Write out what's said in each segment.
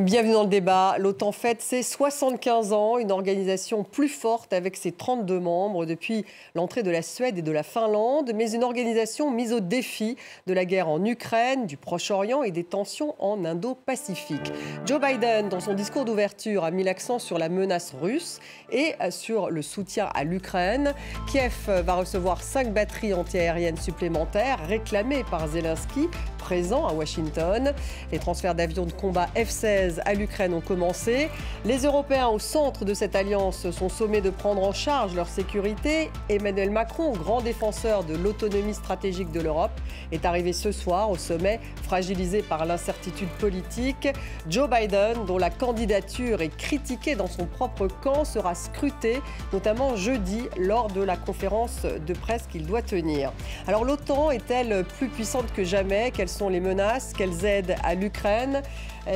Bienvenue dans le débat. L'OTAN fête ses 75 ans, une organisation plus forte avec ses 32 membres depuis l'entrée de la Suède et de la Finlande, mais une organisation mise au défi de la guerre en Ukraine, du Proche-Orient et des tensions en Indo-Pacifique. Joe Biden, dans son discours d'ouverture, a mis l'accent sur la menace russe et sur le soutien à l'Ukraine. Kiev va recevoir 5 batteries antiaériennes supplémentaires réclamées par Zelensky, présent à Washington. Les transferts d'avions de combat F-16 à l'Ukraine ont commencé. Les Européens au centre de cette alliance sont sommés de prendre en charge leur sécurité. Emmanuel Macron, grand défenseur de l'autonomie stratégique de l'Europe, est arrivé ce soir au sommet, fragilisé par l'incertitude politique. Joe Biden, dont la candidature est critiquée dans son propre camp, sera scruté, notamment jeudi, lors de la conférence de presse qu'il doit tenir. Alors l'OTAN est-elle plus puissante que jamais ? Quelles sont les menaces? Quelles aides à l'Ukraine?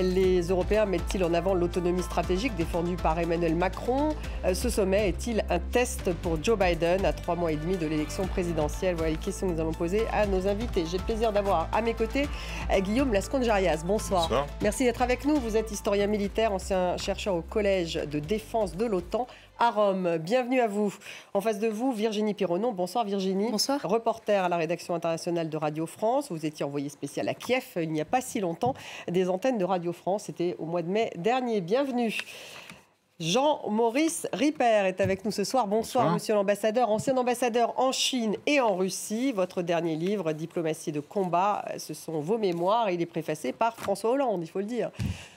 Les Européens mettent-ils en avant l'autonomie stratégique défendue par Emmanuel Macron? Ce sommet est-il un test pour Joe Biden à 3 mois et demi de l'élection présidentielle? Voilà les questions que nous allons poser à nos invités. J'ai le plaisir d'avoir à mes côtés Guillaume Lasconde-Jarias. Bonsoir. Bonsoir. Merci d'être avec nous. Vous êtes historien militaire, ancien chercheur au Collège de défense de l'OTAN à Rome. Bienvenue à vous. En face de vous, Virginie Pironon. Bonsoir Virginie. Bonsoir. Reporter à la rédaction internationale de Radio France. Vous étiez envoyée spéciale à Kiev il n'y a pas si longtemps. Des antennes de Radio France, c'était au mois de mai dernier. Bienvenue. Jean-Maurice Ripert est avec nous ce soir. Bonsoir, monsieur l'ambassadeur, ancien ambassadeur en Chine et en Russie. Votre dernier livre, Diplomatie de combat, ce sont vos mémoires. Il est préfacé par François Hollande, il faut le dire.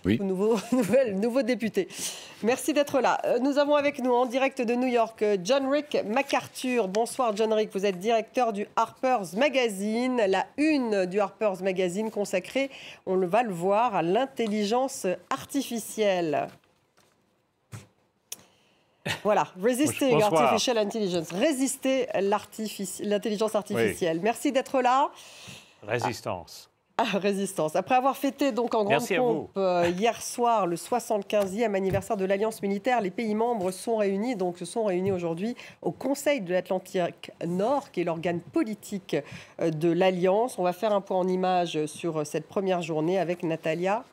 Oui. Nouveau député. Merci d'être là. Nous avons avec nous en direct de New York John Rick MacArthur. Bonsoir John Rick, vous êtes directeur du Harper's Magazine. La une du Harper's Magazine consacrée, on va le voir, à l'intelligence artificielle. Voilà, Resisting Artificial Intelligence. Résister l'intelligence artificielle. Oui. Merci d'être là. Résistance. Résistance. Après avoir fêté donc en grande pompe hier soir le 75e anniversaire de l'Alliance militaire, les pays membres se sont réunis aujourd'hui au Conseil de l'Atlantique Nord, qui est l'organe politique de l'Alliance. On va faire un point en images sur cette première journée avec Natalia.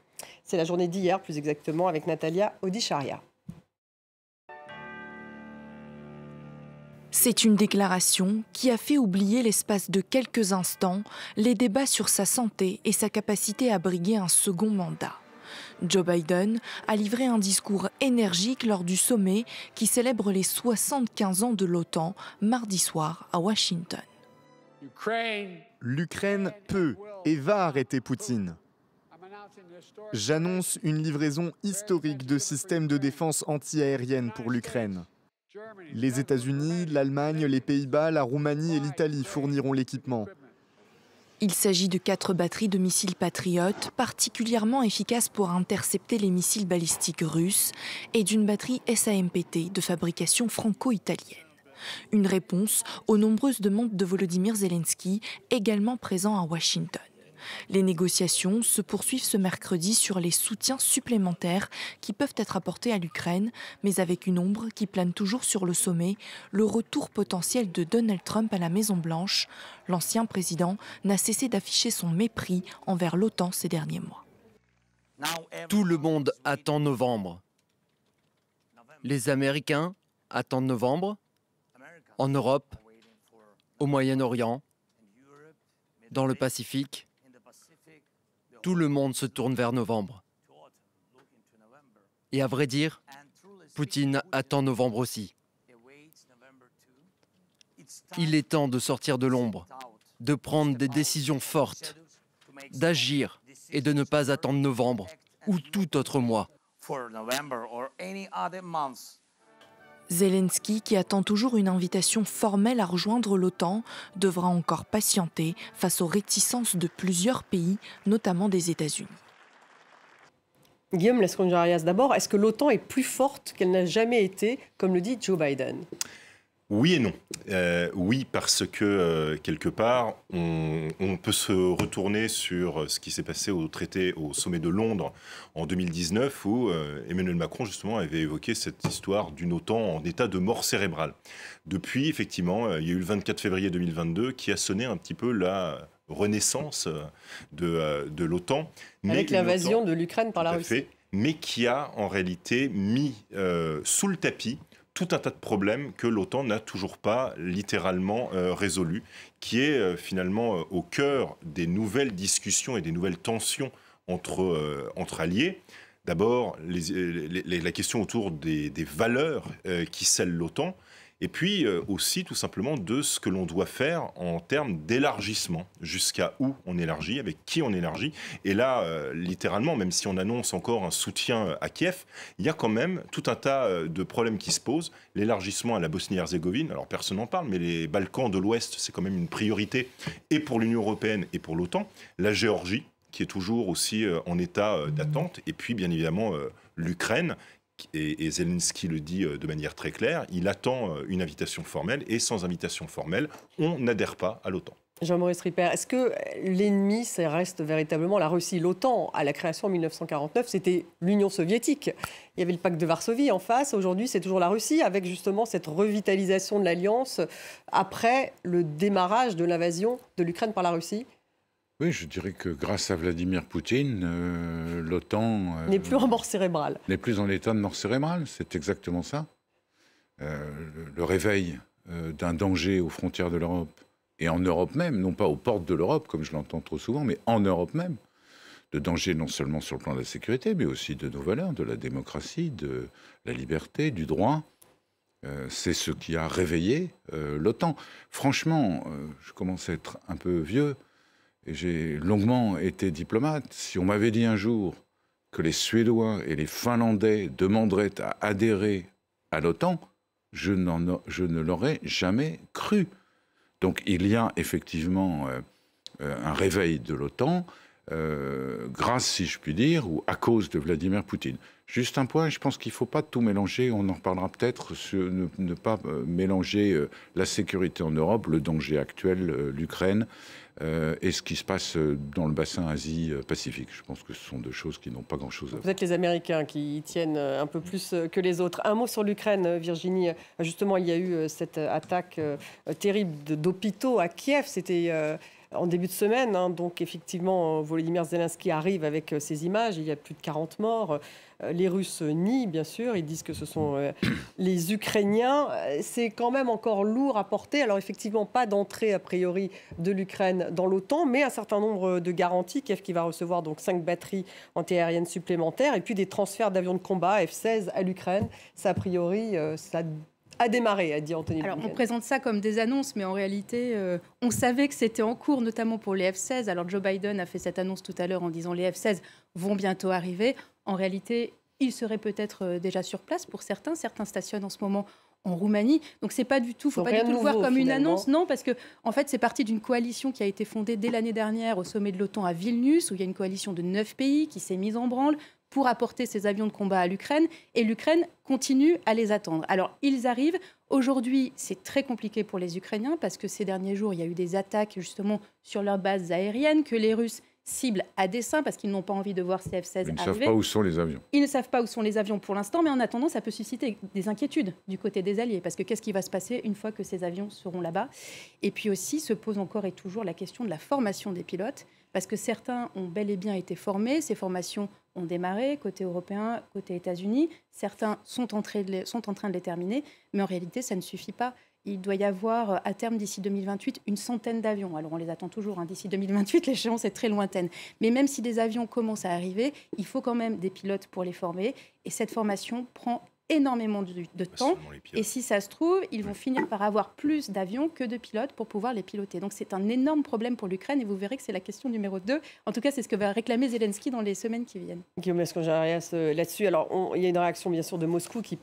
C'est la journée d'hier, plus exactement, avec Natalia Odisharia. C'est une déclaration qui a fait oublier l'espace de quelques instants les débats sur sa santé et sa capacité à briguer un second mandat. Joe Biden a livré un discours énergique lors du sommet qui célèbre les 75 ans de l'OTAN mardi soir à Washington. L'Ukraine peut et va arrêter Poutine. J'annonce une livraison historique de systèmes de défense antiaérienne pour l'Ukraine. Les États-Unis, l'Allemagne, les Pays-Bas, la Roumanie et l'Italie fourniront l'équipement. Il s'agit de 4 batteries de missiles Patriot, particulièrement efficaces pour intercepter les missiles balistiques russes, et d'une batterie SAMPT de fabrication franco-italienne. Une réponse aux nombreuses demandes de Volodymyr Zelensky, également présent à Washington. Les négociations se poursuivent ce mercredi sur les soutiens supplémentaires qui peuvent être apportés à l'Ukraine, mais avec une ombre qui plane toujours sur le sommet, le retour potentiel de Donald Trump à la Maison-Blanche. L'ancien président n'a cessé d'afficher son mépris envers l'OTAN ces derniers mois. Tout le monde attend novembre. Les Américains attendent novembre, en Europe, au Moyen-Orient, dans le Pacifique. Tout le monde se tourne vers novembre. Et à vrai dire, Poutine attend novembre aussi. Il est temps de sortir de l'ombre, de prendre des décisions fortes, d'agir et de ne pas attendre novembre ou tout autre mois. Zelensky, qui attend toujours une invitation formelle à rejoindre l'OTAN, devra encore patienter face aux réticences de plusieurs pays, notamment des États-Unis. Guillaume Lasconde-Jarias, d'abord, est-ce que l'OTAN est plus forte qu'elle n'a jamais été, comme le dit Joe Biden ? Oui et non. Oui, parce que quelque part, on peut se retourner sur ce qui s'est passé au sommet de Londres en 2019, où Emmanuel Macron, justement, avait évoqué cette histoire d'une OTAN en état de mort cérébrale. Depuis, effectivement, il y a eu le 24 février 2022 qui a sonné un petit peu la renaissance de l'OTAN. Avec l'invasion de l'Ukraine par la Russie. mais qui a en réalité mis sous le tapis tout un tas de problèmes que l'OTAN n'a toujours pas littéralement résolus, qui est finalement au cœur des nouvelles discussions et des nouvelles tensions entre alliés. D'abord, la question autour des valeurs qui scellent l'OTAN, et puis aussi tout simplement de ce que l'on doit faire en termes d'élargissement. Jusqu'à où on élargit, avec qui on élargit. Et là, littéralement, même si on annonce encore un soutien à Kiev, il y a quand même tout un tas de problèmes qui se posent. L'élargissement à la Bosnie-Herzégovine, alors personne n'en parle, mais les Balkans de l'Ouest, c'est quand même une priorité, et pour l'Union européenne et pour l'OTAN. La Géorgie, qui est toujours aussi en état d'attente, et puis bien évidemment l'Ukraine, et Zelensky le dit de manière très claire, il attend une invitation formelle, et sans invitation formelle, on n'adhère pas à l'OTAN. Jean-Maurice Ripert, est-ce que l'ennemi, ça reste véritablement la Russie? L'OTAN, à la création en 1949, c'était l'Union soviétique. Il y avait le pacte de Varsovie en face. Aujourd'hui, c'est toujours la Russie, avec justement cette revitalisation de l'alliance après le démarrage de l'invasion de l'Ukraine par la Russie. Oui, je dirais que grâce à Vladimir Poutine, l'OTAN... n'est plus en mort cérébrale. N'est plus en état de mort cérébrale, c'est exactement ça. Le réveil d'un danger aux frontières de l'Europe, et en Europe même, non pas aux portes de l'Europe, comme je l'entends trop souvent, mais en Europe même, de danger non seulement sur le plan de la sécurité, mais aussi de nos valeurs, de la démocratie, de la liberté, du droit. C'est ce qui a réveillé l'OTAN. Franchement, je commence à être un peu vieux, et j'ai longuement été diplomate. Si on m'avait dit un jour que les Suédois et les Finlandais demanderaient à adhérer à l'OTAN, je ne l'aurais jamais cru. Donc il y a effectivement un réveil de l'OTAN, grâce, si je puis dire, ou à cause de Vladimir Poutine. Juste un point, je pense qu'il ne faut pas tout mélanger, on en reparlera peut-être, ne pas mélanger la sécurité en Europe, le danger actuel, l'Ukraine, et ce qui se passe dans le bassin Asie-Pacifique. Je pense que ce sont deux choses qui n'ont pas grand-chose à voir. Vous êtes les Américains qui y tiennent un peu plus que les autres. Un mot sur l'Ukraine, Virginie. Justement, il y a eu cette attaque terrible d'hôpitaux à Kiev. C'était en début de semaine. Donc, effectivement, Volodymyr Zelensky arrive avec ces images. Il y a plus de 40 morts. Les Russes nient, bien sûr. Ils disent que ce sont les Ukrainiens. C'est quand même encore lourd à porter. Alors, effectivement, pas d'entrée, a priori, de l'Ukraine dans l'OTAN, mais un certain nombre de garanties. Kiev qui va recevoir donc 5 batteries antiaériennes supplémentaires et puis des transferts d'avions de combat F-16 à l'Ukraine. Ça, a priori, ça a démarré, a dit Anthony Blinken. Alors, on présente ça comme des annonces, mais en réalité, on savait que c'était en cours, notamment pour les F-16. Alors, Joe Biden a fait cette annonce tout à l'heure en disant les F-16 vont bientôt arriver. En réalité, ils seraient peut-être déjà sur place pour certains. Certains stationnent en ce moment en Roumanie. Donc, c'est pas du tout, faut pas du tout le voir comme une annonce. Non, parce que, en fait, c'est parti d'une coalition qui a été fondée dès l'année dernière au sommet de l'OTAN à Vilnius, où il y a une coalition de 9 pays qui s'est mise en branle pour apporter ces avions de combat à l'Ukraine. Et l'Ukraine continue à les attendre. Alors, ils arrivent. Aujourd'hui, c'est très compliqué pour les Ukrainiens parce que ces derniers jours, il y a eu des attaques justement sur leurs bases aériennes que les Russes ciblent à dessein parce qu'ils n'ont pas envie de voir ces F-16 arriver. Ils ne savent pas où sont les avions. Ils ne savent pas où sont les avions pour l'instant, mais en attendant, ça peut susciter des inquiétudes du côté des Alliés parce que qu'est-ce qui va se passer une fois que ces avions seront là-bas? Et puis aussi se pose encore et toujours la question de la formation des pilotes parce que certains ont bel et bien été formés, ces formations ont démarré côté européen, côté États-Unis, certains sont en train de les terminer, mais en réalité, ça ne suffit pas. Il doit y avoir, à terme, d'ici 2028, une centaine d'avions. Alors, on les attend toujours. D'ici 2028, l'échéance est très lointaine. Mais même si des avions commencent à arriver, il faut quand même des pilotes pour les former. Et cette formation prend énormément de temps. Et si ça se trouve, ils vont finir par avoir plus d'avions que de pilotes pour pouvoir les piloter. Donc, c'est un énorme problème pour l'Ukraine. Et vous verrez que c'est la question numéro 2. En tout cas, c'est ce que va réclamer Zelensky dans les semaines qui viennent. Guillaume Escongarias, là-dessus. Alors, il y a une réaction, bien sûr, de Moscou qui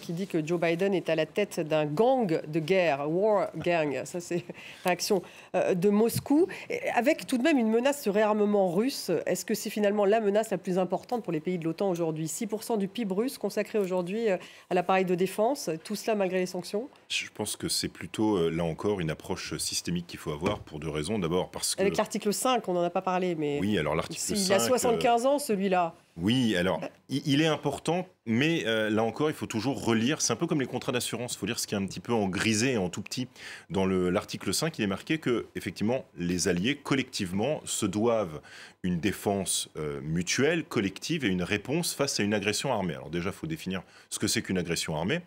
dit que Joe Biden est à la tête d'un gang de guerre, war gang. Ça, c'est réaction de Moscou. Et avec tout de même une menace de réarmement russe. Est-ce que c'est finalement la menace la plus importante pour les pays de l'OTAN aujourd'hui? 6% du PIB russe consacré aujourd'hui à l'appareil de défense, tout cela malgré les sanctions? Je pense que c'est plutôt, là encore, une approche systémique qu'il faut avoir pour deux raisons. D'abord parce que... Avec l'article 5, on n'en a pas parlé, mais... Oui, alors l'article 5... Il a 75 ans, celui-là. Oui, alors, il est important, mais là encore, il faut toujours relire. C'est un peu comme les contrats d'assurance. Il faut lire ce qui est un petit peu en grisé et en tout petit. Dans l'article 5, il est marqué que, effectivement, les alliés, collectivement, se doivent une défense mutuelle, collective et une réponse face à une agression armée. Alors déjà, il faut définir ce que c'est qu'une agression armée.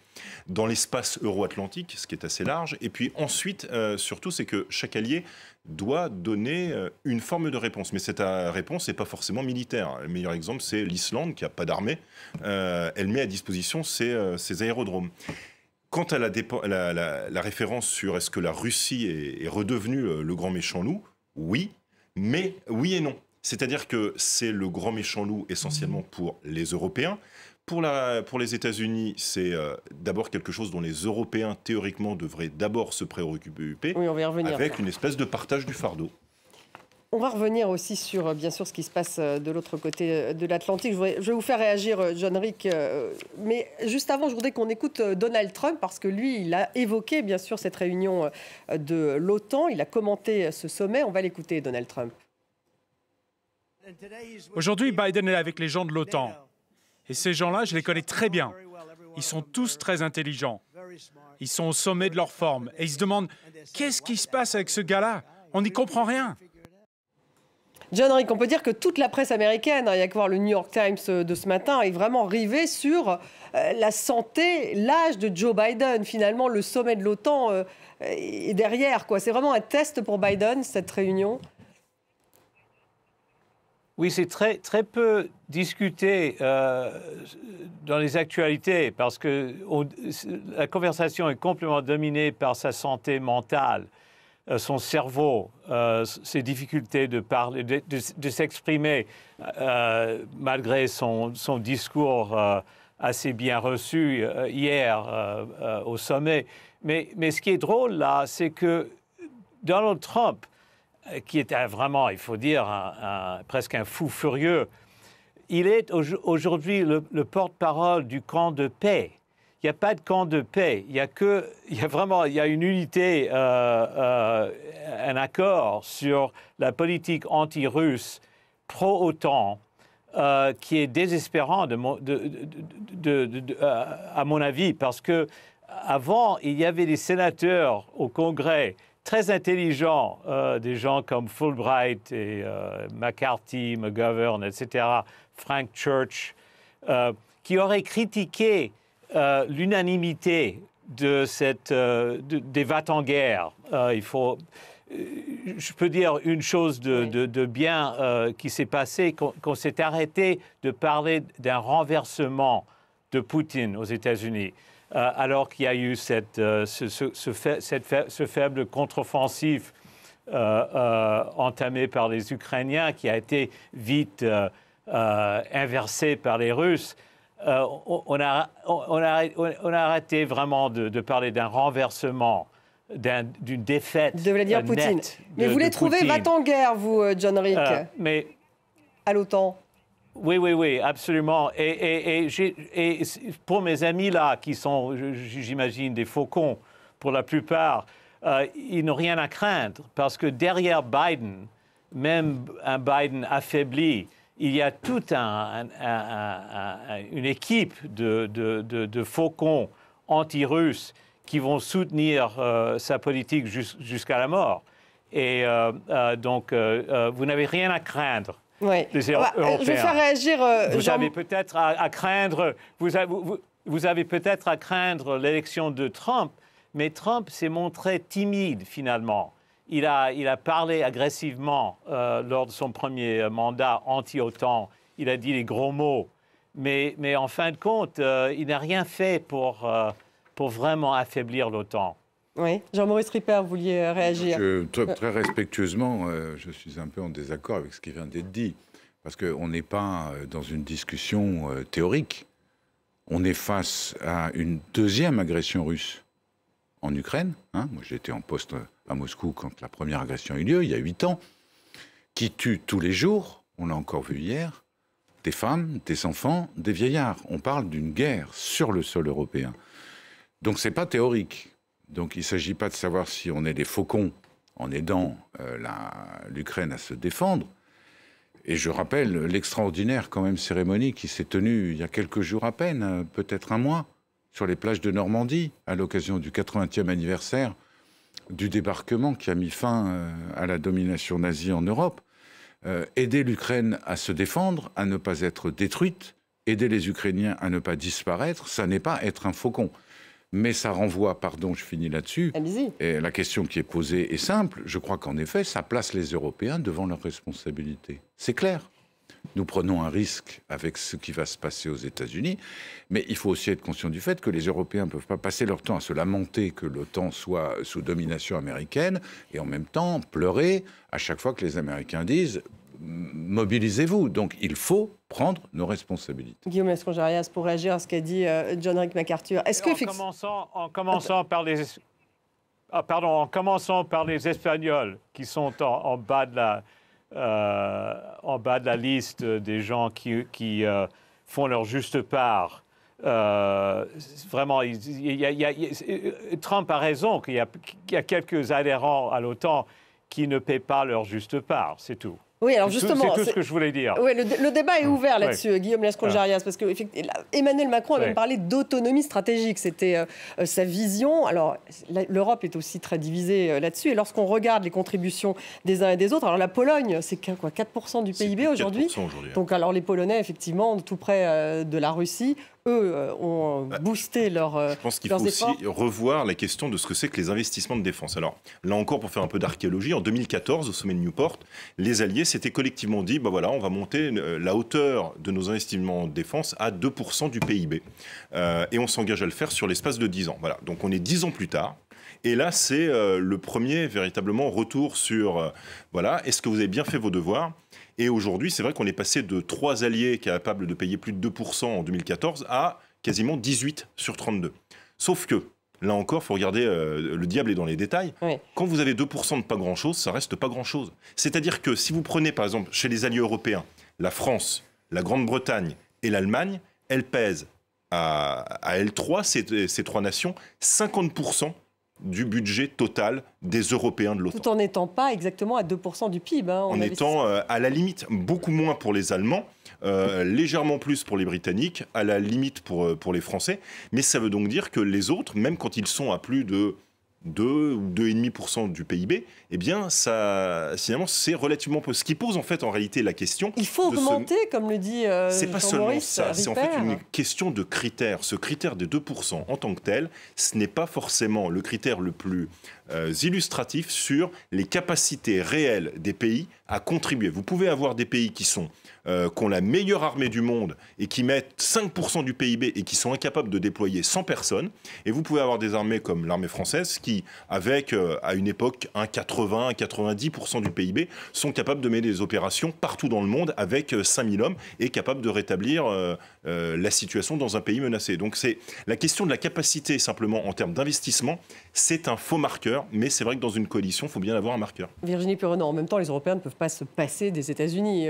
Dans l'espace euro-atlantique, ce qui est assez large. Et puis ensuite, surtout, c'est que chaque allié doit donner une forme de réponse. Mais cette réponse n'est pas forcément militaire. Le meilleur exemple, c'est l'Islande, qui n'a pas d'armée. Elle met à disposition ses aérodromes. Quant à la référence sur est-ce que la Russie est redevenue le grand méchant loup, oui, mais oui et non. C'est-à-dire que c'est le grand méchant loup essentiellement pour les Européens. Pour les États-Unis, c'est d'abord quelque chose dont les Européens, théoriquement, devraient d'abord se préoccuper, oui, on va y revenir, avec une espèce de partage du fardeau. On va revenir aussi sur, bien sûr, ce qui se passe de l'autre côté de l'Atlantique. Je vais vous faire réagir, John Rick. Mais juste avant, je voudrais qu'on écoute Donald Trump, parce que lui, il a évoqué, bien sûr, cette réunion de l'OTAN. Il a commenté ce sommet. On va l'écouter, Donald Trump. Aujourd'hui, Biden est avec les gens de l'OTAN. Et ces gens-là, je les connais très bien. Ils sont tous très intelligents. Ils sont au sommet de leur forme. Et ils se demandent, qu'est-ce qui se passe avec ce gars-là? On n'y comprend rien. John Rick, on peut dire que toute la presse américaine, il y a qu'à voir le New York Times de ce matin, est vraiment rivée sur la santé, l'âge de Joe Biden. Finalement, le sommet de l'OTAN est derrière, quoi. C'est vraiment un test pour Biden, cette réunion. Oui, c'est très peu discuté dans les actualités parce que la conversation est complètement dominée par sa santé mentale, son cerveau, ses difficultés de parler, de s'exprimer malgré son discours assez bien reçu hier au sommet. Mais ce qui est drôle là, c'est que Donald Trump, qui est vraiment, il faut dire, presque un fou furieux, il est aujourd'hui le porte-parole du camp de paix. Il n'y a pas de camp de paix. Il y a une unité, un accord sur la politique anti-russe pro-OTAN qui est désespérant à mon avis, parce que avant, il y avait des sénateurs au Congrès très intelligents, des gens comme Fulbright et McCarthy, McGovern, etc., Frank Church, qui auraient critiqué l'unanimité des va-t-en-guerre. Je peux dire une chose de bien qui s'est passé, qu'on s'est arrêté de parler d'un renversement de Poutine aux États-Unis. Alors qu'il y a eu ce faible contre-offensive entamé par les Ukrainiens, qui a été vite inversé par les Russes, on a arrêté vraiment de parler d'un renversement, d'une défaite de Vladimir Poutine. Mais vous les trouvez va-t-en-guerre, vous, John Rick, à l'OTAN? Oui, absolument. Et pour mes amis là, qui sont, j'imagine, des faucons pour la plupart, ils n'ont rien à craindre parce que derrière Biden, même un Biden affaibli, il y a toute une équipe de faucons anti-russes qui vont soutenir sa politique jusqu'à la mort. Et donc, vous n'avez rien à craindre. Oui. Je vais faire réagir. Vous avez peut-être à craindre. Vous avez peut-être à craindre l'élection de Trump, mais Trump s'est montré timide finalement. Il a parlé agressivement lors de son premier mandat anti-OTAN. Il a dit les gros mots, mais en fin de compte, il n'a rien fait pour vraiment affaiblir l'OTAN. Oui, Jean-Maurice Ripert, vous vouliez réagir. Très respectueusement, je suis un peu en désaccord avec ce qui vient d'être dit. Parce qu'on n'est pas dans une discussion théorique. On est face à une deuxième agression russe en Ukraine. Moi, j'étais en poste à Moscou quand la première agression a eu lieu, il y a 8 ans, qui tue tous les jours, on l'a encore vu hier, des femmes, des enfants, des vieillards. On parle d'une guerre sur le sol européen. Donc, ce n'est pas théorique. Donc il ne s'agit pas de savoir si on est des faucons en aidant l'Ukraine à se défendre. Et je rappelle l'extraordinaire quand même cérémonie qui s'est tenue il y a quelques jours à peine, peut-être un mois, sur les plages de Normandie, à l'occasion du 80e anniversaire du débarquement qui a mis fin à la domination nazie en Europe. Aider l'Ukraine à se défendre, à ne pas être détruite, aider les Ukrainiens à ne pas disparaître, ça n'est pas être un faucon. Mais ça renvoie, pardon, je finis là-dessus, et la question qui est posée est simple. Je crois qu'en effet, ça place les Européens devant leurs responsabilités. C'est clair. Nous prenons un risque avec ce qui va se passer aux États-Unis, mais il faut aussi être conscient du fait que les Européens ne peuvent pas passer leur temps à se lamenter que l'OTAN soit sous domination américaine et en même temps pleurer à chaque fois que les Américains disent « mobilisez-vous ». Donc il faut prendre nos responsabilités. Guillaume Lesconjarias, pour réagir à ce qu'a dit John Rick MacArthur, est-ce que... En commençant par les Espagnols qui sont en bas de la liste des gens qui font leur juste part. Vraiment, Trump a raison qu'il y a quelques adhérents à l'OTAN qui ne paient pas leur juste part, c'est tout. Oui, alors justement, c'est tout ce que je voulais dire. Oui, le débat est ouvert là-dessus, Guillaume Lesconjarias, parce que Emmanuel Macron a même parlé d'autonomie stratégique. C'était sa vision. Alors, l'Europe est aussi très divisée là-dessus. Et lorsqu'on regarde les contributions des uns et des autres, alors la Pologne, c'est quoi, 4% du PIB aujourd'hui. Donc, alors les Polonais, effectivement, tout près de la Russie, eux ont boosté leur. Je pense qu'il faut aussi revoir la question de ce que c'est que les investissements de défense. Alors, là encore, pour faire un peu d'archéologie, en 2014, au sommet de Newport, les Alliés s'étaient collectivement dit, bah voilà, on va monter la hauteur de nos investissements de défense à 2% du PIB. Et on s'engage à le faire sur l'espace de 10 ans. Voilà. Donc on est 10 ans plus tard. Et là, c'est le premier véritablement retour sur, voilà, est-ce que vous avez bien fait vos devoirs ? Et aujourd'hui, c'est vrai qu'on est passé de 3 alliés capables de payer plus de 2% en 2014 à quasiment 18 sur 32. Sauf que, là encore, il faut regarder, le diable est dans les détails. Oui. Quand vous avez 2% de pas grand-chose, ça reste pas grand-chose. C'est-à-dire que si vous prenez, par exemple, chez les alliés européens, la France, la Grande-Bretagne et l'Allemagne, elles pèsent à L3, ces trois nations, 50% du budget total des Européens de l'OTAN. Tout en n'étant pas exactement à 2% du PIB. En étant à la limite beaucoup moins pour les Allemands, légèrement plus pour les Britanniques, à la limite pour les Français. Mais ça veut donc dire que les autres, même quand ils sont à plus de 2 ou 2,5% du PIB, eh bien, ça, finalement, c'est relativement peu. Ce qui pose en fait en réalité la question... Il faut augmenter, comme le dit c'est pas seulement ça, Ripper. C'est en fait une question de critères. Ce critère de 2% en tant que tel, ce n'est pas forcément le critère le plus illustratif sur les capacités réelles des pays à contribuer. Vous pouvez avoir des pays qui ont la meilleure armée du monde et qui mettent 5% du PIB et qui sont incapables de déployer 100 personnes. Et vous pouvez avoir des armées comme l'armée française qui, avec à une époque un 80, 90% du PIB, sont capables de mener des opérations partout dans le monde avec 5000 hommes et capables de rétablir la situation dans un pays menacé. Donc c'est la question de la capacité simplement en termes d'investissement, c'est un faux marqueur, mais c'est vrai que dans une coalition, il faut bien avoir un marqueur. Virginie Peyronnet, en même temps, les Européens ne peuvent pas se passer des États-Unis.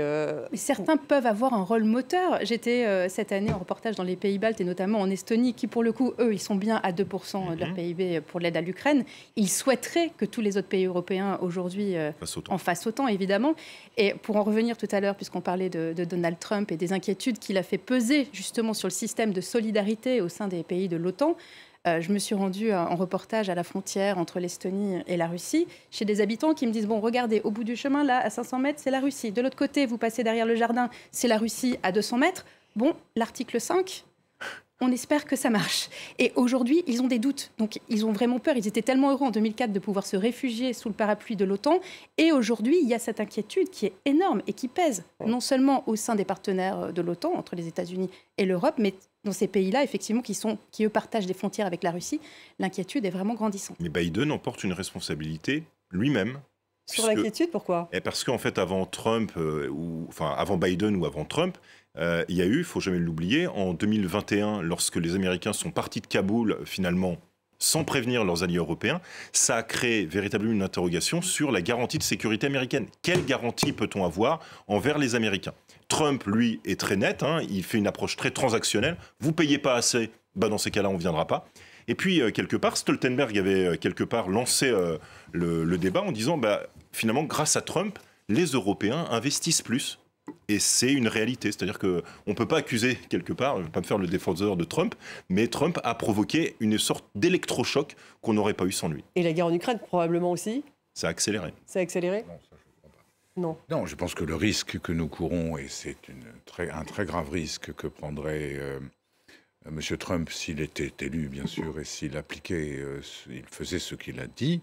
Certains peuvent avoir un rôle moteur. J'étais cette année en reportage dans les pays baltes et notamment en Estonie, qui pour le coup, eux, ils sont bien à 2% de leur PIB pour l'aide à l'Ukraine. Ils souhaiteraient que tous les autres pays européens aujourd'hui en fassent autant, évidemment. Et pour en revenir tout à l'heure, puisqu'on parlait de Donald Trump et des inquiétudes qu'il a fait peser justement sur le système de solidarité au sein des pays de l'OTAN, je me suis rendue en reportage à la frontière entre l'Estonie et la Russie, chez des habitants qui me disent, bon, regardez, au bout du chemin, là, à 500 mètres, c'est la Russie. De l'autre côté, vous passez derrière le jardin, c'est la Russie à 200 mètres. Bon, l'article 5, on espère que ça marche. Et aujourd'hui, ils ont des doutes. Donc, ils ont vraiment peur. Ils étaient tellement heureux en 2004 de pouvoir se réfugier sous le parapluie de l'OTAN. Et aujourd'hui, il y a cette inquiétude qui est énorme et qui pèse, non seulement au sein des partenaires de l'OTAN, entre les États-Unis et l'Europe, mais dans ces pays-là, effectivement, qui eux partagent des frontières avec la Russie, l'inquiétude est vraiment grandissante. Mais Biden en porte une responsabilité lui-même. Sur l'inquiétude, pourquoi ? Parce qu'en fait, avant Trump, avant Biden ou avant Trump, il y a eu, il ne faut jamais l'oublier, en 2021, lorsque les Américains sont partis de Kaboul, finalement, sans prévenir leurs alliés européens, ça a créé véritablement une interrogation sur la garantie de sécurité américaine. Quelle garantie peut-on avoir envers les Américains ? Trump, lui, est très net, il fait une approche très transactionnelle. Vous ne payez pas assez, dans ces cas-là, on ne viendra pas. Et puis, quelque part, Stoltenberg avait quelque part lancé le débat en disant, finalement, grâce à Trump, les Européens investissent plus Et c'est une réalité, c'est-à-dire qu'on ne peut pas accuser quelque part, je ne vais pas me faire le défenseur de Trump, mais Trump a provoqué une sorte d'électrochoc qu'on n'aurait pas eu sans lui. Et la guerre en Ukraine, probablement aussi? Ça a accéléré. Ça a accéléré? Non, ça, je ne crois pas. Non. Non, je pense que le risque que nous courons, et c'est un très grave risque que prendrait M. Trump s'il était élu, bien sûr, et s'il appliquait, il faisait ce qu'il a dit,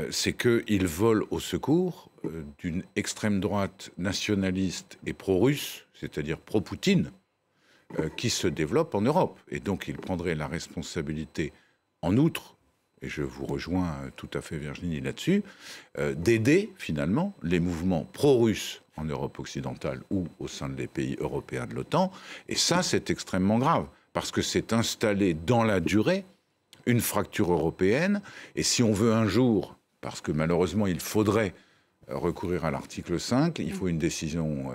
c'est qu'il vole au secours d'une extrême droite nationaliste et pro-russe, c'est-à-dire pro-Poutine, qui se développe en Europe. Et donc il prendrait la responsabilité, en outre, et je vous rejoins tout à fait Virginie là-dessus, d'aider finalement les mouvements pro-russes en Europe occidentale ou au sein des pays européens de l'OTAN. Et ça, c'est extrêmement grave, parce que c'est installé dans la durée une fracture européenne. Et si on veut un jour, parce que malheureusement il faudrait recourir à l'article 5, il faut une décision,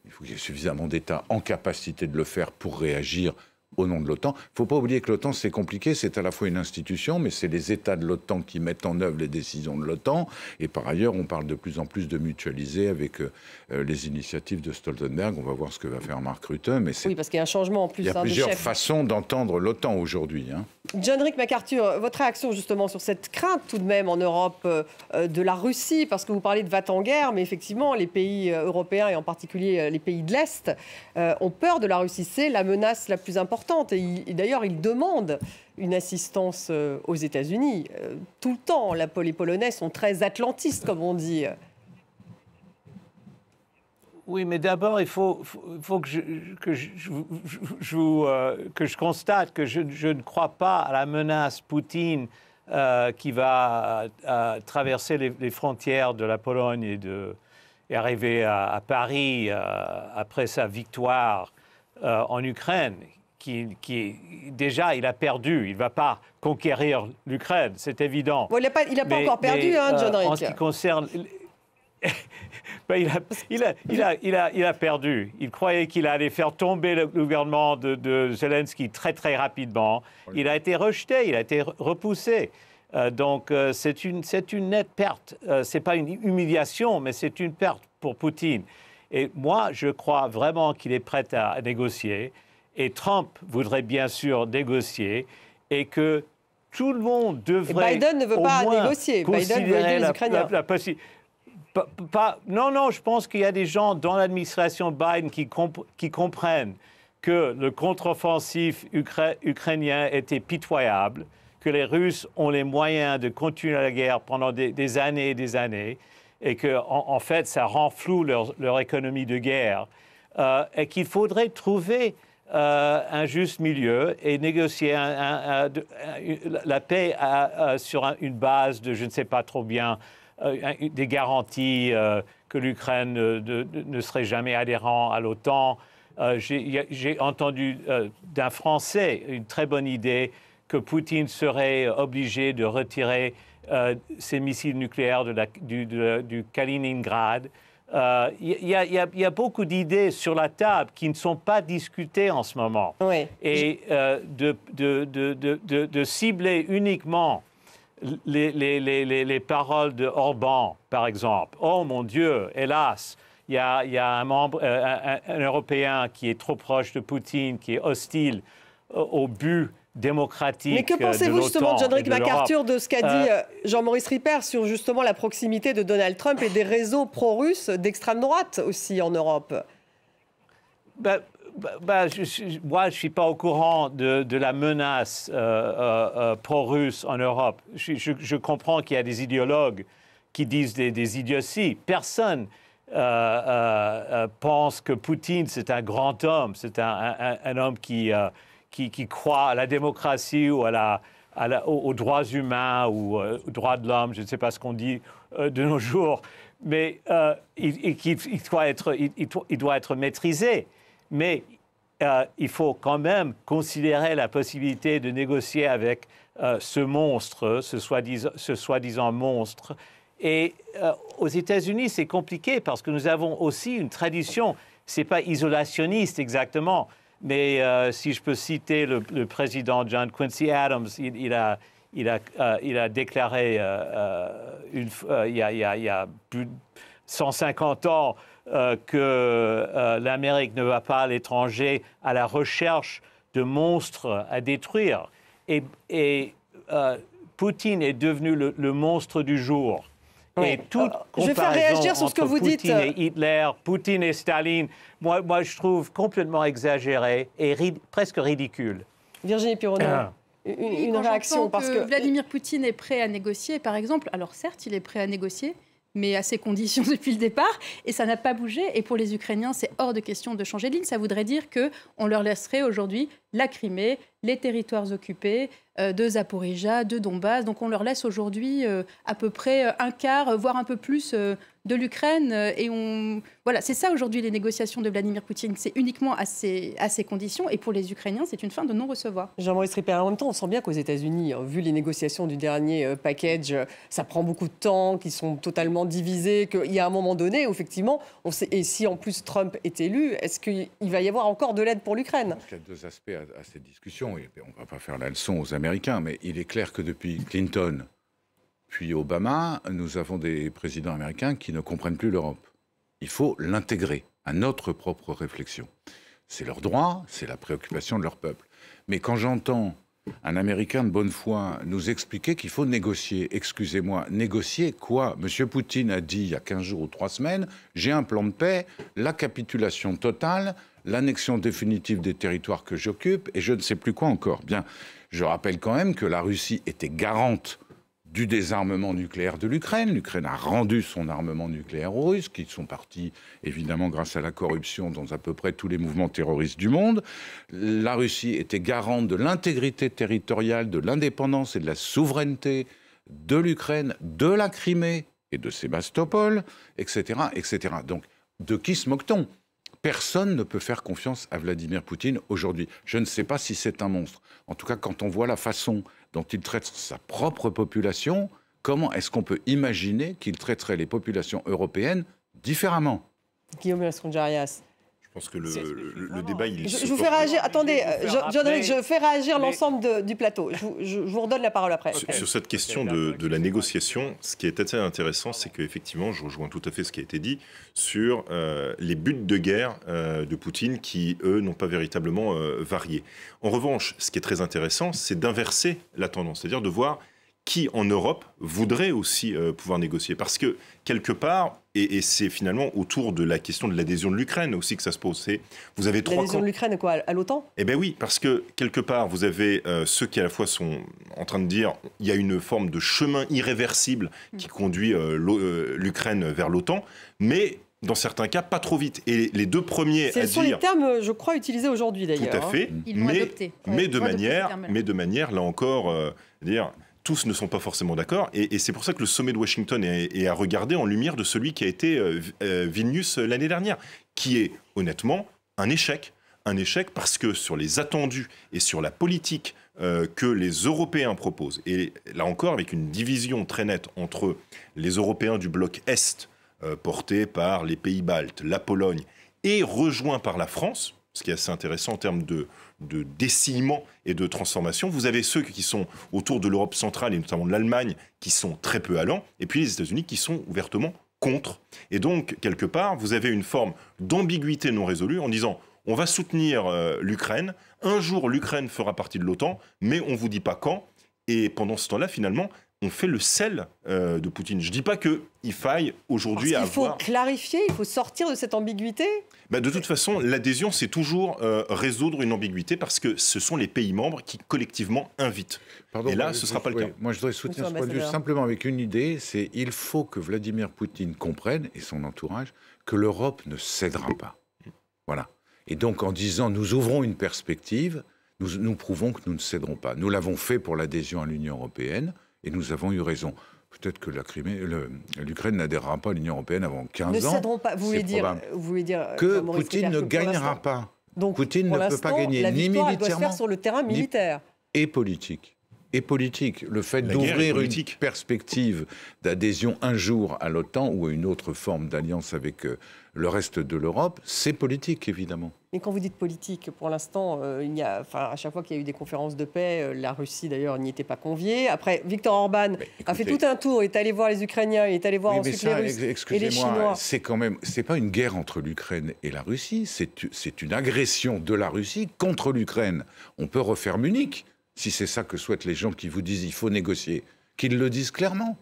il faut qu'il y ait suffisamment d'États en capacité de le faire pour réagir au nom de l'OTAN. Il ne faut pas oublier que l'OTAN, c'est compliqué, c'est à la fois une institution, mais c'est les États de l'OTAN qui mettent en œuvre les décisions de l'OTAN. Et par ailleurs, on parle de plus en plus de mutualiser avec les initiatives de Stoltenberg. On va voir ce que va faire Mark Rutte. Mais oui, parce qu'il y a un changement en plus. Il y a plusieurs façons d'entendre l'OTAN aujourd'hui. John Rick MacArthur, votre réaction justement sur cette crainte tout de même en Europe de la Russie, parce que vous parlez de va-t-en guerre, mais effectivement, les pays européens et en particulier les pays de l'Est ont peur de la Russie. C'est la menace la plus importante. Et d'ailleurs, ils demandent une assistance aux États-Unis. Tout le temps, les Polonais sont très atlantistes, comme on dit. Oui, mais d'abord, il faut que je constate que je ne crois pas à la menace Poutine qui va traverser les frontières de la Pologne et arriver à Paris après sa victoire en Ukraine. Déjà, il a perdu. Il ne va pas conquérir l'Ukraine, c'est évident. Bon, il n'a pas encore perdu, John Rick. En ce qui concerne... il a perdu. Il croyait qu'il allait faire tomber le gouvernement de Zelensky très, très rapidement. Il a été rejeté, il a été repoussé. Donc, c'est une nette perte. Ce n'est pas une humiliation, mais c'est une perte pour Poutine. Et moi, je crois vraiment qu'il est prêt à négocier. Et Trump voudrait bien sûr négocier et que tout le monde devrait. Et Biden ne veut pas négocier. Biden veut aider les Ukrainiens. Non, je pense qu'il y a des gens dans l'administration Biden qui comprennent que le contre-offensif ukrainien était pitoyable, que les Russes ont les moyens de continuer la guerre pendant des années et des années, et que en fait, ça rend flou leur économie de guerre, et qu'il faudrait trouver un juste milieu et négocier la paix sur une base de je ne sais pas trop bien, des garanties que l'Ukraine ne serait jamais adhérent à l'OTAN. J'ai entendu d'un Français une très bonne idée que Poutine serait obligé de retirer ses missiles nucléaires du Kaliningrad. Il y a beaucoup d'idées sur la table qui ne sont pas discutées en ce moment. Oui. Et de cibler uniquement les paroles de Orban, par exemple. Oh mon Dieu, hélas, il y a un membre, un Européen qui est trop proche de Poutine, qui est hostile au but démocratique. Mais que pensez-vous justement, John Rick MacArthur, de ce qu'a dit Jean-Maurice Ripert sur justement la proximité de Donald Trump et des réseaux pro-russes d'extrême droite aussi en Europe? Moi, je ne suis pas au courant de la menace pro-russe en Europe. Je comprends qu'il y a des idéologues qui disent des idioties. Personne pense que Poutine, c'est un grand homme, c'est un homme qui croit à la démocratie ou aux droits humains ou aux droits de l'homme, je ne sais pas ce qu'on dit de nos jours, mais il doit être maîtrisé. Mais il faut quand même considérer la possibilité de négocier avec ce monstre, ce soi-disant monstre. Et aux États-Unis, c'est compliqué parce que nous avons aussi une tradition, ce n'est pas isolationniste exactement, mais si je peux citer le président John Quincy Adams, il a déclaré il y a plus de 150 ans que l'Amérique ne va pas à l'étranger à la recherche de monstres à détruire. Et Poutine est devenu le monstre du jour. Ouais. Et toute je vais faire réagir sur ce que vous dites. Poutine et Hitler, Poutine et Staline, moi je trouve complètement exagéré et presque ridicule. Virginie Pironneau, une réaction parce que Vladimir Poutine est prêt à négocier, par exemple. Alors certes, il est prêt à négocier, mais à ses conditions depuis le départ, et ça n'a pas bougé. Et pour les Ukrainiens, c'est hors de question de changer de ligne. Ça voudrait dire qu'on leur laisserait aujourd'hui la Crimée, les territoires occupés de Zaporijia, de Donbass. Donc on leur laisse aujourd'hui à peu près un quart, voire un peu plus de l'Ukraine. Et voilà, c'est ça aujourd'hui les négociations de Vladimir Poutine. C'est uniquement à ces conditions. Et pour les Ukrainiens, c'est une fin de non-recevoir. Jean-Maurice Ripert, en même temps, on sent bien qu'aux États-Unis, vu les négociations du dernier package, ça prend beaucoup de temps, qu'ils sont totalement divisés, qu'il y a un moment donné où, effectivement, on sait, et si en plus Trump est élu, est-ce qu'il va y avoir encore de l'aide pour l'Ukraine? Il y a deux aspects à cette discussion. Et on ne va pas faire la leçon aux Américains, mais il est clair que depuis Clinton, puis Obama, nous avons des présidents américains qui ne comprennent plus l'Europe. Il faut l'intégrer à notre propre réflexion. C'est leur droit, c'est la préoccupation de leur peuple. Mais quand j'entends un Américain de bonne foi nous expliquer qu'il faut négocier, excusez-moi, négocier quoi? Monsieur Poutine a dit il y a 15 jours ou 3 semaines, j'ai un plan de paix, la capitulation totale, l'annexion définitive des territoires que j'occupe, et je ne sais plus quoi encore. Bien, je rappelle quand même que la Russie était garante du désarmement nucléaire de l'Ukraine. L'Ukraine a rendu son armement nucléaire aux Russes, qui sont partis, évidemment, grâce à la corruption dans à peu près tous les mouvements terroristes du monde. La Russie était garante de l'intégrité territoriale, de l'indépendance et de la souveraineté de l'Ukraine, de la Crimée et de Sébastopol, etc., etc. Donc, de qui se moque-t-on ? Personne ne peut faire confiance à Vladimir Poutine aujourd'hui. Je ne sais pas si c'est un monstre. En tout cas, quand on voit la façon dont il traite sa propre population, comment est-ce qu'on peut imaginer qu'il traiterait les populations européennes différemment? Guillaume Mascongarias. Je pense que le débat, il je vous fais réagir. Attendez, John, je fais réagir l'ensemble du plateau. Je vous redonne la parole après. Sur cette question de la négociation, ce qui est assez intéressant, c'est qu'effectivement, je rejoins tout à fait ce qui a été dit sur les buts de guerre de Poutine qui, eux, n'ont pas véritablement varié. En revanche, ce qui est très intéressant, c'est d'inverser la tendance, c'est-à-dire de voir qui, en Europe, voudrait aussi pouvoir négocier. Parce que, quelque part, et c'est finalement autour de la question de l'adhésion de l'Ukraine aussi que ça se pose, vous avez 3 camps. L'adhésion de l'Ukraine, quoi, à l'OTAN? Eh bien oui, parce que, quelque part, vous avez ceux qui, à la fois, sont en train de dire il y a une forme de chemin irréversible qui conduit l'Ukraine vers l'OTAN, mais dans certains cas, pas trop vite. Et les deux premiers Ce sont les termes, je crois, utilisés aujourd'hui, d'ailleurs. Tout à fait. Ils l'ont adopté. Mais de manière, là encore, dire... Tous ne sont pas forcément d'accord, et c'est pour ça que le sommet de Washington est à regarder en lumière de celui qui a été Vilnius l'année dernière, qui est honnêtement un échec parce que sur les attendus et sur la politique que les Européens proposent, et là encore avec une division très nette entre les Européens du bloc Est, portés par les pays baltes, la Pologne, et rejoints par la France, ce qui est assez intéressant en termes de dessillement et de transformation. Vous avez ceux qui sont autour de l'Europe centrale et notamment de l'Allemagne qui sont très peu allants, et puis les États-Unis qui sont ouvertement contre. Et donc, quelque part, vous avez une forme d'ambiguïté non résolue en disant on va soutenir l'Ukraine, un jour l'Ukraine fera partie de l'OTAN, mais on ne vous dit pas quand, et pendant ce temps-là, finalement, on fait le sel de Poutine. Je ne dis pas qu'il faille aujourd'hui avoir... Il faut clarifier, il faut sortir de cette ambiguïté. De toute façon, l'adhésion, c'est toujours résoudre une ambiguïté parce que ce sont les pays membres qui collectivement invitent. Pardon, et là, ce ne sera pas le cas. Moi, je voudrais soutenir ce point de vue simplement avec une idée, c'est il faut que Vladimir Poutine comprenne, et son entourage, que l'Europe ne cédera pas. Voilà. Et donc, en disant nous ouvrons une perspective, nous prouvons que nous ne céderons pas. Nous l'avons fait pour l'adhésion à l'Union européenne, et nous avons eu raison. Peut-être que l'Ukraine n'adhérera pas à l'Union européenne avant 15 ans. Ne céderont pas. Vous voulez dire que Poutine ne gagnera pas. Donc, Poutine ne peut pas gagner ni militairement, doit se faire sur le terrain militaire et politique. Et politique. Le fait d'ouvrir une perspective d'adhésion un jour à l'OTAN ou à une autre forme d'alliance avec le reste de l'Europe, c'est politique, évidemment. Mais quand vous dites politique, pour l'instant, à chaque fois qu'il y a eu des conférences de paix, la Russie d'ailleurs n'y était pas conviée. Après, Viktor Orban a fait tout un tour, il est allé voir les Ukrainiens, il est allé voir ensuite les Russes et les Chinois. C'est pas une guerre entre l'Ukraine et la Russie, c'est une agression de la Russie contre l'Ukraine. On peut refaire Munich, si c'est ça que souhaitent les gens qui vous disent il faut négocier, qu'ils le disent clairement.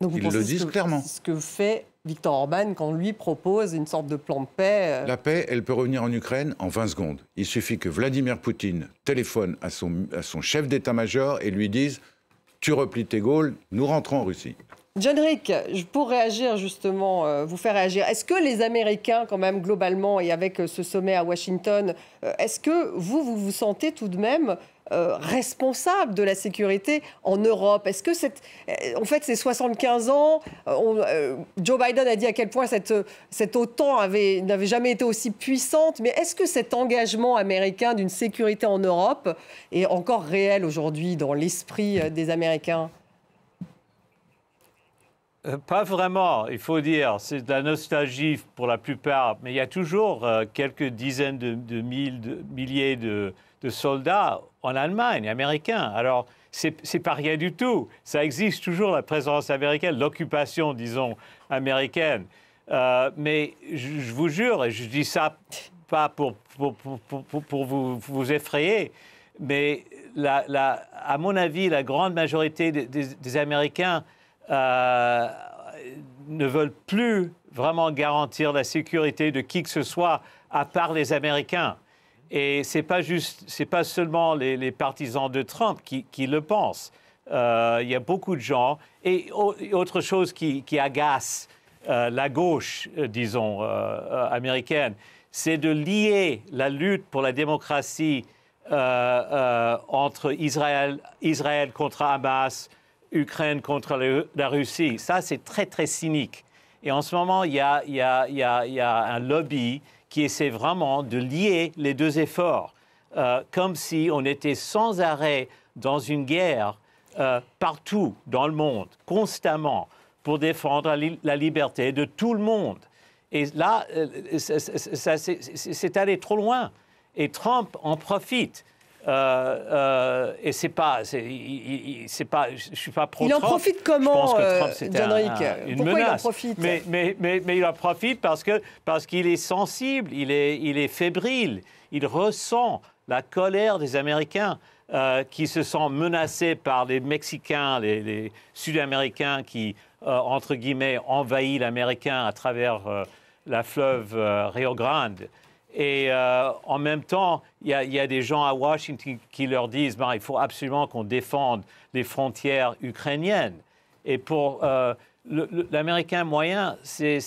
Donc ils le disent clairement. C'est ce que fait Viktor Orban quand lui propose une sorte de plan de paix. La paix, elle peut revenir en Ukraine en 20 secondes. Il suffit que Vladimir Poutine téléphone à son chef d'état-major et lui dise « Tu replies tes Gaules, nous rentrons en Russie ». John Rick, pour réagir justement, vous faire réagir, est-ce que les Américains, quand même, globalement, et avec ce sommet à Washington, est-ce que vous vous sentez tout de même responsable de la sécurité en Europe? Est-ce que en fait, ces 75 ans, Joe Biden a dit à quel point cette OTAN n'avait jamais été aussi puissante, mais est-ce que cet engagement américain d'une sécurité en Europe est encore réel aujourd'hui dans l'esprit des Américains? Pas vraiment, il faut dire. C'est de la nostalgie pour la plupart, mais il y a toujours quelques dizaines de milliers de soldats en Allemagne, américains. Alors, c'est pas rien du tout. Ça existe toujours, la présence américaine, l'occupation, disons, américaine. Mais je vous jure, et je dis ça pas pour vous effrayer, mais à mon avis, la grande majorité des Américains ne veulent plus vraiment garantir la sécurité de qui que ce soit à part les Américains. Et c'est pas seulement les partisans de Trump qui le pensent. Il y a beaucoup de gens. Et autre chose qui agace la gauche, disons, américaine, c'est de lier la lutte pour la démocratie entre Israël contre Hamas, Ukraine contre la Russie. Ça, c'est très, très cynique. Et en ce moment, il y a un lobby qui essaie vraiment de lier les deux efforts, comme si on était sans arrêt dans une guerre partout dans le monde, constamment, pour défendre la liberté de tout le monde. Et là, c'est allé trop loin. Et Trump en profite. Et c'est pas, je suis pas pro-Trump. Il en profite comment, John Rick? Pourquoi menace. Il en profite? Mais il en profite parce qu'il est sensible, il est fébrile, il ressent la colère des Américains qui se sentent menacés par les Mexicains, les Sud-Américains qui, entre guillemets, envahissent l'Américain à travers la fleuve Rio Grande. Et en même temps, il y a des gens à Washington qui leur disent il faut absolument qu'on défende les frontières ukrainiennes. Et pour l'Américain moyen, c'est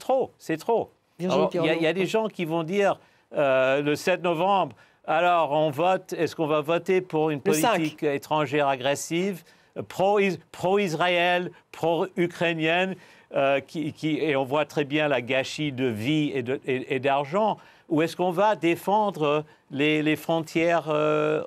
trop, c'est trop. Il y a des gens qui vont dire le 7 novembre, alors on vote, est-ce qu'on va voter pour une politique étrangère agressive, pro-Israël, pro-ukrainienne et on voit très bien la gâchis de vie et d'argent. Ou est-ce qu'on va défendre les frontières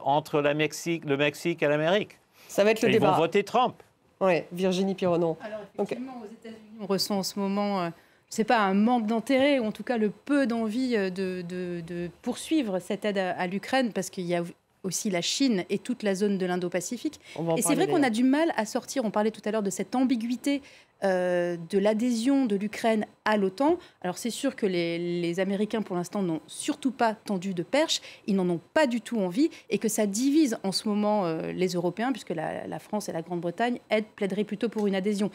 entre le Mexique et l'Amérique? Ça va être le débat. Ils vont voter Trump. Oui, Virginie Pironneau. Alors, effectivement, aux États-Unis, on ressent en ce moment, c'est pas un manque d'intérêt, ou en tout cas le peu d'envie de poursuivre cette aide à l'Ukraine, parce qu'il y a aussi la Chine et toute la zone de l'Indo-Pacifique. Et c'est vrai qu'on a du mal à sortir, on parlait tout à l'heure de cette ambiguïté de l'adhésion de l'Ukraine à l'OTAN. Alors c'est sûr que les Américains, pour l'instant, n'ont surtout pas tendu de perche, ils n'en ont pas du tout envie, et que ça divise en ce moment les Européens, puisque la France et la Grande-Bretagne, plaideraient plutôt pour une adhésion.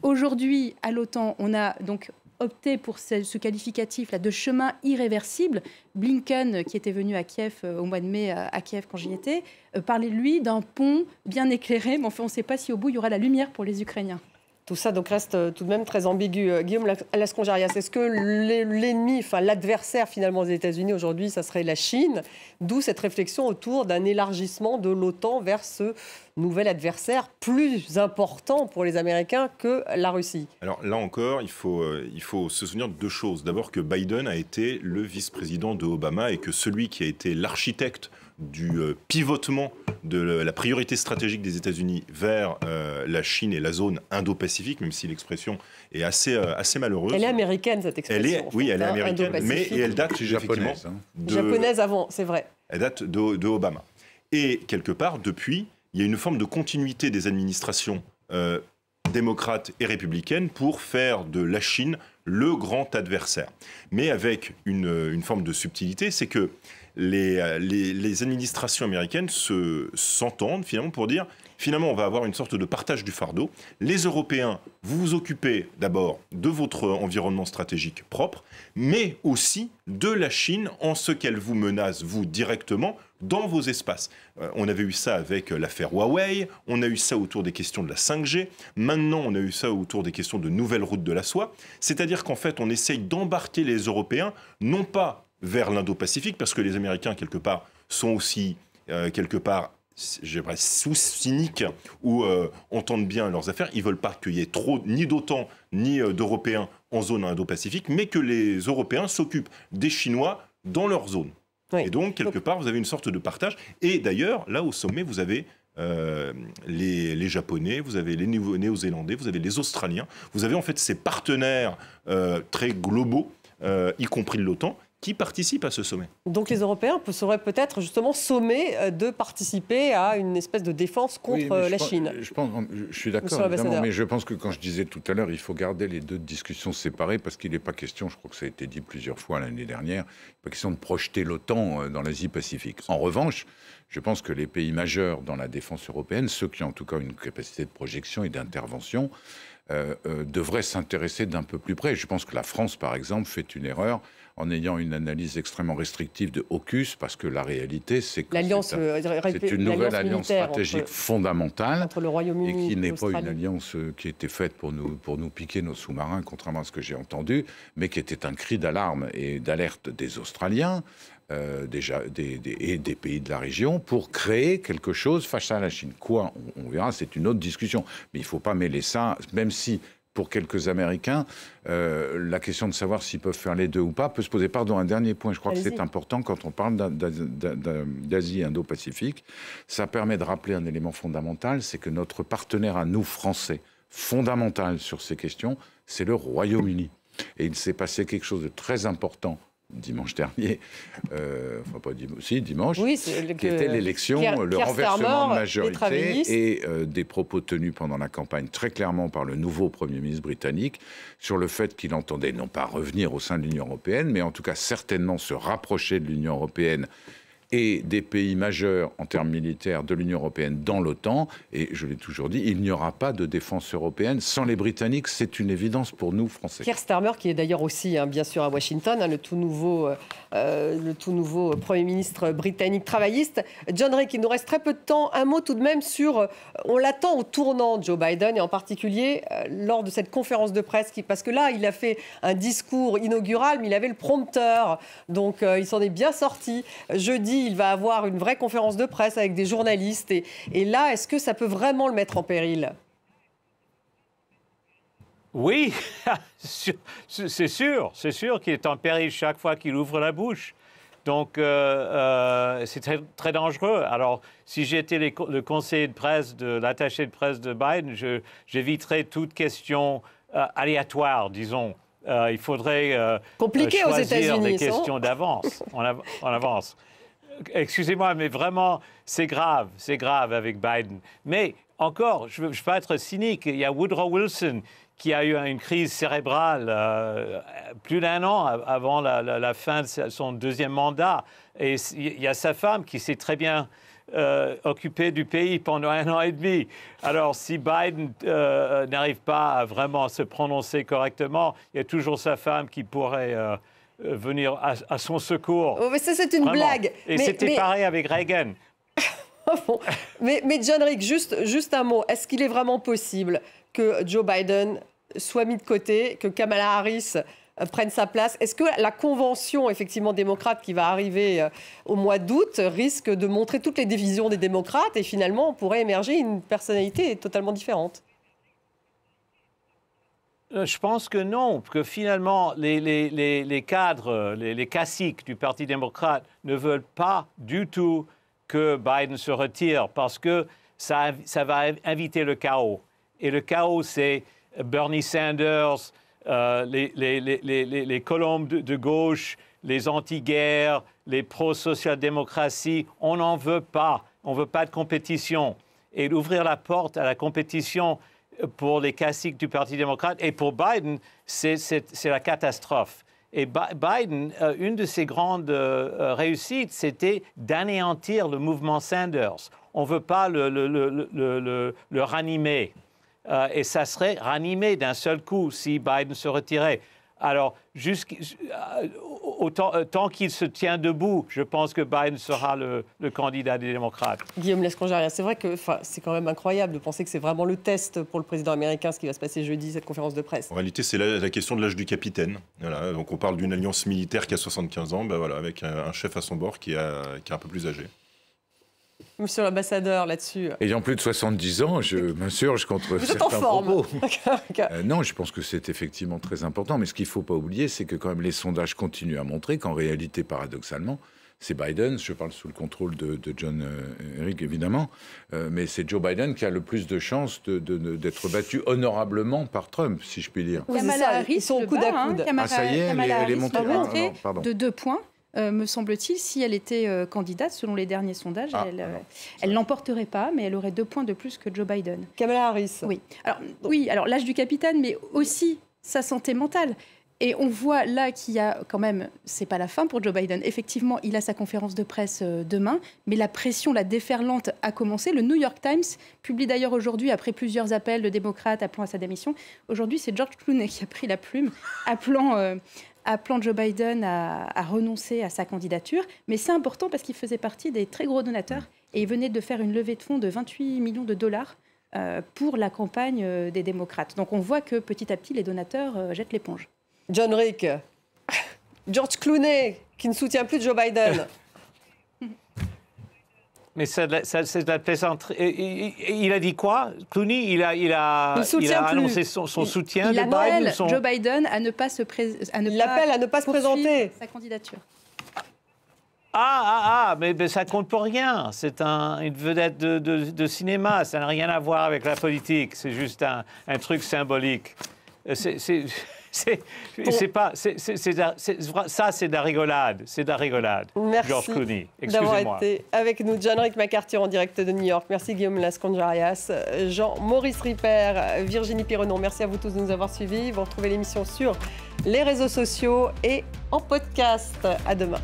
Aujourd'hui, à l'OTAN, on a donc opté pour ce qualificatif-là de chemin irréversible. Blinken, qui était venu à Kiev au mois de mai, à Kiev quand j'y étais, parlait, lui, d'un pont bien éclairé, mais enfin, on ne sait pas si au bout, il y aura la lumière pour les Ukrainiens. Tout ça donc reste tout de même très ambigu. Guillaume Lasconjarias, est-ce que l'ennemi, enfin l'adversaire finalement des États-Unis aujourd'hui, ça serait la Chine? D'où cette réflexion autour d'un élargissement de l'OTAN vers ce nouvel adversaire plus important pour les Américains que la Russie. Alors là encore, il faut se souvenir de deux choses. D'abord que Biden a été le vice-président de Obama et que celui qui a été l'architecte du pivotement de la priorité stratégique des États-Unis vers la Chine et la zone Indo-Pacifique, même si l'expression est assez malheureuse. Elle est américaine, cette expression. Oui, elle est américaine, mais elle date japonaise, japonaise avant, c'est vrai. Elle date de Obama. Et quelque part, depuis, il y a une forme de continuité des administrations démocrates et républicaines pour faire de la Chine le grand adversaire. Mais avec une forme de subtilité, c'est que les administrations américaines s'entendent finalement pour dire, finalement on va avoir une sorte de partage du fardeau. Les Européens, vous vous occupez d'abord de votre environnement stratégique propre, mais aussi de la Chine en ce qu'elle vous menace, vous, directement, dans vos espaces. On avait eu ça avec l'affaire Huawei, on a eu ça autour des questions de la 5G, maintenant on a eu ça autour des questions de nouvelles routes de la soie. C'est-à-dire qu'en fait, on essaye d'embarquer les Européens, non pas vers l'Indo-Pacifique, parce que les Américains, quelque part, sont aussi, quelque part, sous-cyniques ou entendent bien leurs affaires. Ils ne veulent pas qu'il y ait trop ni d'OTAN ni d'Européens en zone Indo-Pacifique, mais que les Européens s'occupent des Chinois dans leur zone. Oui. Et donc, quelque part, vous avez une sorte de partage. Et d'ailleurs, là, au sommet, vous avez les Japonais, vous avez les Néo-Zélandais, vous avez les Australiens. Vous avez en fait ces partenaires très globaux, y compris de l'OTAN, qui participent à ce sommet. Donc les Européens seraient peut-être justement sommés de participer à une espèce de défense contre la Chine. Je suis d'accord, évidemment, mais je pense que quand je disais tout à l'heure, il faut garder les deux discussions séparées parce qu'il n'est pas question, je crois que ça a été dit plusieurs fois l'année dernière, il n'est pas question de projeter l'OTAN dans l'Asie-Pacifique. En revanche, je pense que les pays majeurs dans la défense européenne, ceux qui ont en tout cas une capacité de projection et d'intervention, devraient s'intéresser d'un peu plus près. Je pense que la France, par exemple, fait une erreur en ayant une analyse extrêmement restrictive de AUKUS, parce que la réalité, c'est que c'est une nouvelle alliance stratégique fondamentale entre le Royaume-Uni et qui n'est pas une alliance qui était faite pour nous piquer nos sous-marins, contrairement à ce que j'ai entendu, mais qui était un cri d'alarme et d'alerte des Australiens, et des pays de la région pour créer quelque chose face à la Chine. Quoi ? On verra, c'est une autre discussion. Mais il ne faut pas mêler ça, même si, pour quelques Américains, la question de savoir s'ils peuvent faire les deux ou pas peut se poser. Pardon, un dernier point, je crois que c'est important quand on parle d'Asie Indo-Pacifique. Ça permet de rappeler un élément fondamental, c'est que notre partenaire à nous, Français, fondamental sur ces questions, c'est le Royaume-Uni. Et il s'est passé quelque chose de très important dimanche dernier, dimanche, qui était l'élection, le renversement de majorité et des propos tenus pendant la campagne très clairement par le nouveau Premier ministre britannique sur le fait qu'il entendait non pas revenir au sein de l'Union européenne, mais en tout cas certainement se rapprocher de l'Union européenne et des pays majeurs en termes militaires de l'Union européenne dans l'OTAN. Et je l'ai toujours dit, il n'y aura pas de défense européenne sans les Britanniques. C'est une évidence pour nous, Français. Keir Starmer, qui est d'ailleurs aussi, bien sûr, à Washington, le tout nouveau Premier ministre britannique travailliste. John Rick, il nous reste très peu de temps. Un mot tout de même sur... on l'attend au tournant, Joe Biden, et en particulier lors de cette conférence de presse. Parce que là, il a fait un discours inaugural, mais il avait le prompteur. Donc, il s'en est bien sorti. Jeudi, il va avoir une vraie conférence de presse avec des journalistes. Et là, est-ce que ça peut vraiment le mettre en péril ? Oui, c'est sûr qu'il est en péril chaque fois qu'il ouvre la bouche. Donc, c'est très, très dangereux. Alors, si j'étais le conseiller de presse, l'attaché de presse de Biden, j'éviterais toute question aléatoire, disons. Il faudrait choisir des questions d'avance, en avance. Excusez-moi, mais vraiment, c'est grave avec Biden. Mais encore, je ne veux pas être cynique, il y a Woodrow Wilson qui a eu une crise cérébrale plus d'un an avant la fin de son deuxième mandat. Et il y a sa femme qui s'est très bien occupée du pays pendant 1 an et demi. Alors, si Biden n'arrive pas à vraiment se prononcer correctement, il y a toujours sa femme qui pourrait... venir à son secours. Oh, mais ça, c'est une blague. Et c'était pareil avec Reagan. Bon. Mais John Rick, juste un mot. Est-ce qu'il est vraiment possible que Joe Biden soit mis de côté, que Kamala Harris prenne sa place ? Est-ce que la convention, effectivement, démocrate qui va arriver au mois d'août risque de montrer toutes les divisions des démocrates et finalement, on pourrait émerger une personnalité totalement différente ? Je pense que non, que finalement, les cadres, les caciques du Parti démocrate ne veulent pas du tout que Biden se retire parce que ça va inviter le chaos. Et le chaos, c'est Bernie Sanders, les colombes de gauche, les anti-guerres, les pro-social-démocratie. On n'en veut pas. On ne veut pas de compétition. Et d'ouvrir la porte à la compétition pour les classiques du Parti démocrate et pour Biden, c'est la catastrophe. Et Biden, une de ses grandes réussites, c'était d'anéantir le mouvement Sanders. On ne veut pas le ranimer. Et ça serait ranimé d'un seul coup si Biden se retirait. Alors, tant qu'il se tient debout, je pense que Biden sera le candidat des démocrates. Guillaume Lescongearias, c'est vrai que c'est quand même incroyable de penser que c'est vraiment le test pour le président américain, ce qui va se passer jeudi, cette conférence de presse. En réalité, c'est la question de l'âge du capitaine. Voilà, donc on parle d'une alliance militaire qui a 75 ans, voilà, avec un chef à son bord qui est un peu plus âgé. Monsieur l'ambassadeur, là-dessus. Ayant plus de 70 ans, je m'insurge contre Vous certains êtes en forme. propos. Non, je pense que c'est effectivement très important. Mais ce qu'il ne faut pas oublier, c'est que quand même les sondages continuent à montrer qu'en réalité, paradoxalement, c'est Biden, je parle sous le contrôle de John Eric évidemment, mais c'est Joe Biden qui a le plus de chances d'être battu honorablement par Trump, si je puis dire. Kamala Harris, ils sont au coude à coude. Ah ça y est, elle est montée de 2 points. Me semble-t-il, si elle était candidate, selon les derniers sondages, elle l'emporterait pas, mais elle aurait 2 points de plus que Joe Biden. Kamala Harris. Oui, alors l'âge du capitaine, mais aussi sa santé mentale. Et on voit là qu'il y a quand même, c'est pas la fin pour Joe Biden. Effectivement, il a sa conférence de presse demain, mais la pression, la déferlante a commencé. Le New York Times publie d'ailleurs aujourd'hui, après plusieurs appels de démocrates appelant à sa démission, aujourd'hui c'est George Clooney qui a pris la plume, appelant Joe Biden à renoncer à sa candidature. Mais c'est important parce qu'il faisait partie des très gros donateurs et il venait de faire une levée de fonds de 28 millions de dollars pour la campagne des démocrates. Donc on voit que petit à petit, les donateurs jettent l'éponge. John Rick, George Clooney, qui ne soutient plus Joe Biden. Mais c'est de la plaisanterie. Il a dit quoi? Clooney, il a annoncé son soutien de Biden. Joe Biden à ne pas se présenter. Il l'appelle à ne pas se présenter. Sa candidature. Mais ça compte pour rien. C'est une vedette de cinéma. Ça n'a rien à voir avec la politique. C'est juste un truc symbolique. Ça, c'est de la rigolade. C'est de la rigolade. Merci George Clooney. d'avoir été avec nous. John Rick McCarthy en direct de New York. Merci Guillaume Lescongearias, Jean-Maurice Ripper, Virginie Pirenon. Merci à vous tous de nous avoir suivis. Vous retrouvez l'émission sur les réseaux sociaux et en podcast. À demain.